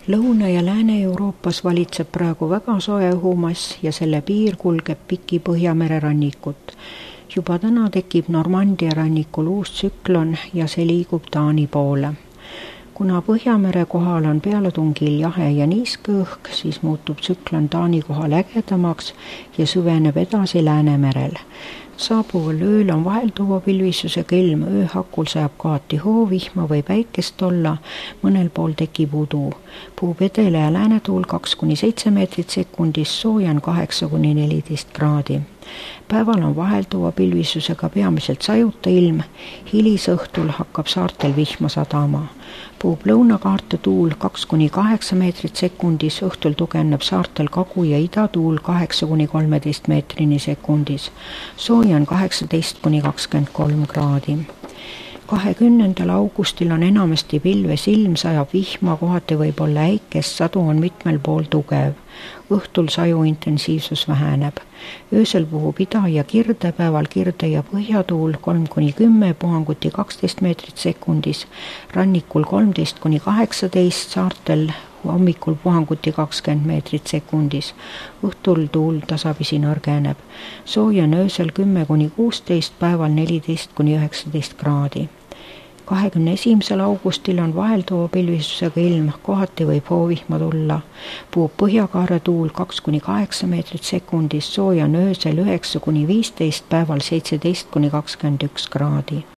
Lõuna- ja Lääne-Euroopas valitseb praegu väga soe õhumass ja selle piir kulgeb piki Põhjamere rannikut. Juba täna tekib Normandia rannikul uus tsüklon ja see liigub Taani poole. Kuna Põhjamere kohal on pealetungil jahe ja niiske õhk, siis muutub tsüklon Taani kohal ägedamaks ja süveneb edasi Läänemerel. Saabuval ööl on vahelduva pilvisusega ilm, ööhakul sajab kohati hoovihma või päikest olla, mõnel pool tekib udu. Puhub edela- ja läänetuul 2–7 meetrit sekundis, sooja on 8–14 kraadi. Päeval on vahelduva pilvisusega peamiselt sajuta ilm, hilisõhtul hakkab saartel vihma sadama. Puhub lõunakaarte tuul 2–8 meetrit sekundis, õhtul tugevneb saartel kagu- ja idatuul 8–13 meetrini sekundis. Sooja on 18–23 kraadi. 20. augustil on enamasti pilves ilm, sajab vihma, kohati võib olla äikest, sadu on mitmel pool tugev. Õhtul saju intensiivsus väheneb. Öösel puhub ida- ja kirdepäeval kirde- ja põhjatuul 3–10, puhanguti 12 meetrit sekundis, rannikul 13–18, saartel hommikul puhanguti 20 meetrit sekundis. Õhtul tuul tasapisi nõrgeneb. Sooja on öösel 10–16, päeval 14–19 kraadi. 21. augustil on vahelduva pilvisusega ilm, kohati võib hoovihma tulla. Puhub põhjakaare tuul 2–8 meetrit sekundis, sooja on öösel 9–15, päeval 17–21 kraadi.